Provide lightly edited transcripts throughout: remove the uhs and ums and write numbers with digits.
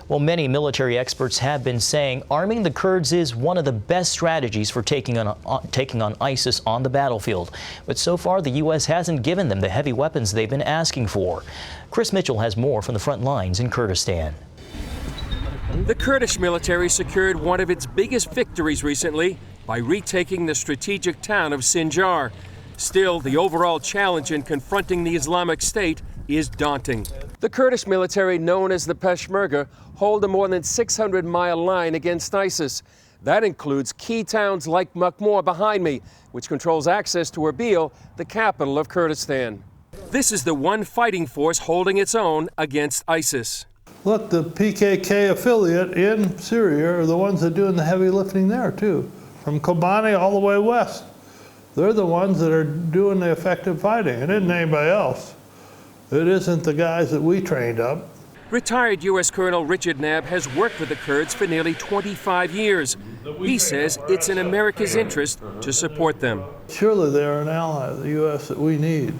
Well, many military experts have been saying arming the Kurds is one of the best strategies for taking on ISIS on the battlefield. But so far, the U.S. hasn't given them the heavy weapons they've been asking for. Chris Mitchell has more from the front lines in Kurdistan. The Kurdish military secured one of its biggest victories recently by retaking the strategic town of Sinjar. Still, the overall challenge in confronting the Islamic State is daunting. The Kurdish military, known as the Peshmerga, hold a more than 600-mile line against ISIS. That includes key towns like Makmur behind me, which controls access to Erbil, the capital of Kurdistan. This is the one fighting force holding its own against ISIS. Look, the PKK affiliate in Syria are the ones that are doing the heavy lifting there, too. From Kobani all the way west. They're the ones that are doing the effective fighting. It isn't anybody else. It isn't the guys that we trained up. Retired U.S. Colonel Richard Knabb has worked with the Kurds for nearly 25 years. He says it's in America's interest to support them. Surely they're an ally of the U.S. that we need.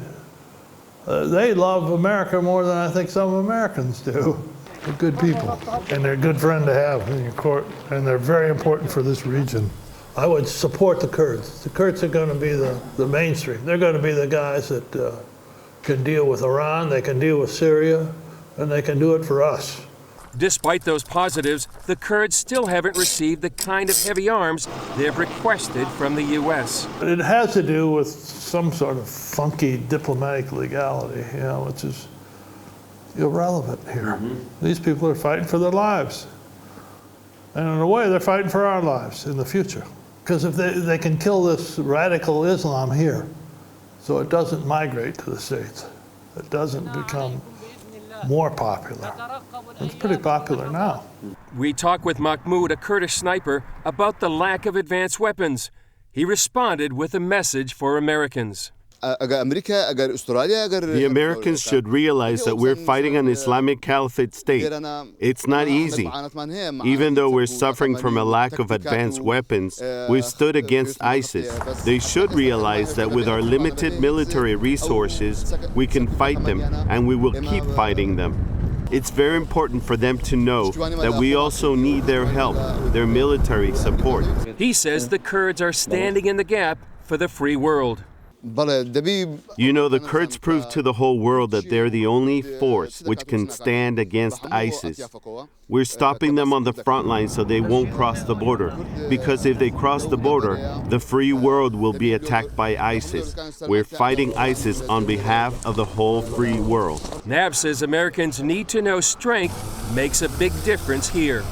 They love America more than I think some Americans do. They're good people, and they're a good friend to have in your court, and they're very important for this region. I would support the Kurds. The Kurds are going to be the mainstream. They're going to be the guys that can deal with Iran, they can deal with Syria, and they can do it for us. Despite those positives, the Kurds still haven't received the kind of heavy arms they've requested from the U.S. It has to do with some sort of funky diplomatic legality, which is irrelevant here. These people are fighting for their lives. And in a way, they're fighting for our lives in the future. Because if they can kill this radical Islam here, so it doesn't migrate to the States, it doesn't become more popular. It's pretty popular now. We talked with Mahmoud, a Kurdish sniper, about the lack of advanced weapons. He responded with a message for Americans. The Americans should realize that we're fighting an Islamic Caliphate state. It's not easy. Even though we're suffering from a lack of advanced weapons, we stood against ISIS. They should realize that with our limited military resources, we can fight them, and we will keep fighting them. It's very important for them to know that we also need their help, their military support. He says the Kurds are standing in the gap for the free world. You know, the Kurds proved to the whole world that they're the only force which can stand against ISIS. We're stopping them on the front line so they won't cross the border. Because if they cross the border, the free world will be attacked by ISIS. We're fighting ISIS on behalf of the whole free world. Knabb says Americans need to know strength makes a big difference here.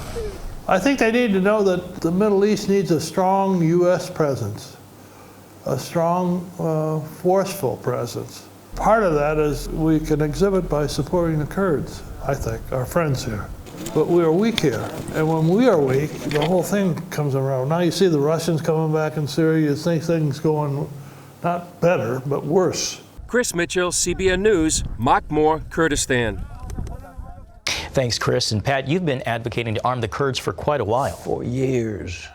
I think they need to know that the Middle East needs a strong U.S. presence. A strong, forceful presence. Part of that is we can exhibit by supporting the Kurds, I think, our friends here. But we are weak here, and when we are weak, the whole thing comes around. Now you see the Russians coming back in Syria, you think things going not better, but worse. Chris Mitchell, CBN News, Makmur, Kurdistan. Thanks, Chris. And Pat, you've been advocating to arm the Kurds for quite a while. For years.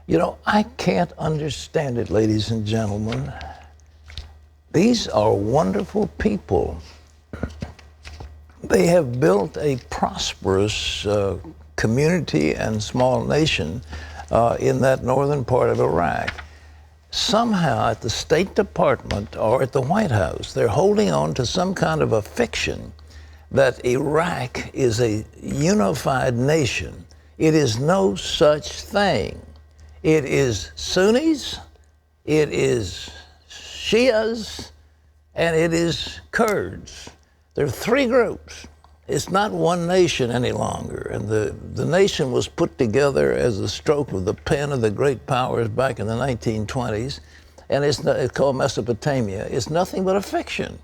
You know, I can't understand it, ladies and gentlemen. These are wonderful people. They have built a prosperous community and small nation in that northern part of Iraq. Somehow at the State Department or at the White House, they're holding on to some kind of a fiction that Iraq is a unified nation. It is no such thing. It is Sunnis, it is Shias, and it is Kurds. There are three groups. It's not one nation any longer. And the nation was put together as a stroke of the pen of the great powers back in the 1920s, and it's called Mesopotamia. It's nothing but a fiction.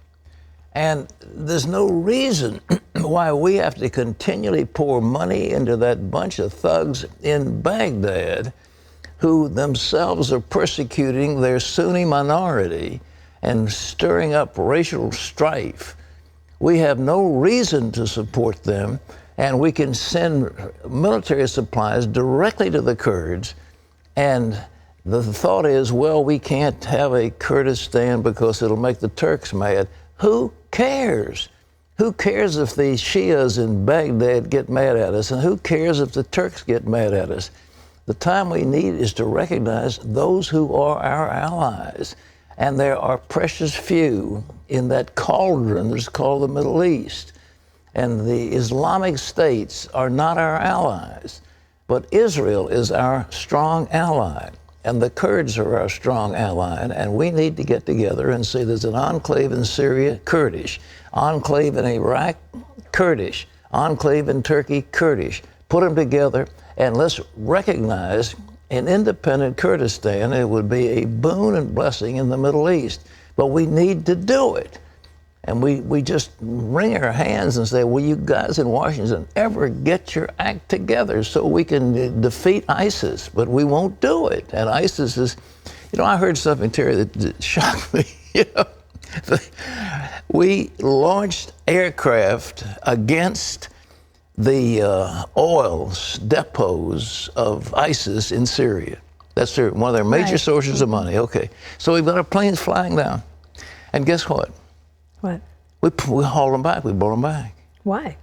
And there's no reason why we have to continually pour money into that bunch of thugs in Baghdad who themselves are persecuting their Sunni minority and stirring up racial strife. We have no reason to support them, and we can send military supplies directly to the Kurds. And the thought is, well, we can't have a Kurdistan because it'll make the Turks mad. Who cares? Who cares if the Shias in Baghdad get mad at us? And who cares if the Turks get mad at us? The time we need is to recognize those who are our allies. And there are precious few in that cauldron that's called the Middle East. And the Islamic states are not our allies. But Israel is our strong ally. And the Kurds are our strong ally. And we need to get together and say there's an enclave in Syria, Kurdish. Enclave in Iraq, Kurdish. Enclave in Turkey, Kurdish. Put them together and let's recognize an independent Kurdistan. It would be a boon and blessing in the Middle East. But we need to do it. And we just wring our hands and say, will you guys in Washington ever get your act together so we can defeat ISIS? But we won't do it. And ISIS is, I heard something, Terry, that shocked me. We launched aircraft against the oil depots of ISIS in Syria. That's one of their major sources of money. Okay. So we've got our planes flying down. And guess what? What? We haul them back. We brought them back. Why?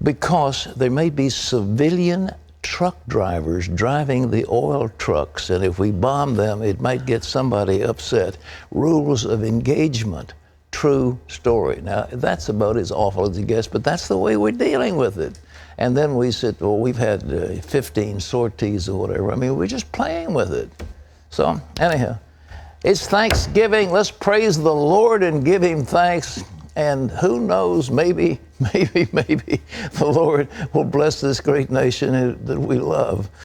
Because there may be civilian truck drivers driving the oil trucks, and if we bomb them, it might get somebody upset. Rules of engagement. True story. Now, that's about as awful as it gets, but that's the way we're dealing with it. And then we said, well, we've had 15 sorties or whatever. I mean, we're just playing with it. So, anyhow, it's Thanksgiving. Let's praise the Lord and give him thanks. And who knows, maybe the Lord will bless this great nation that we love.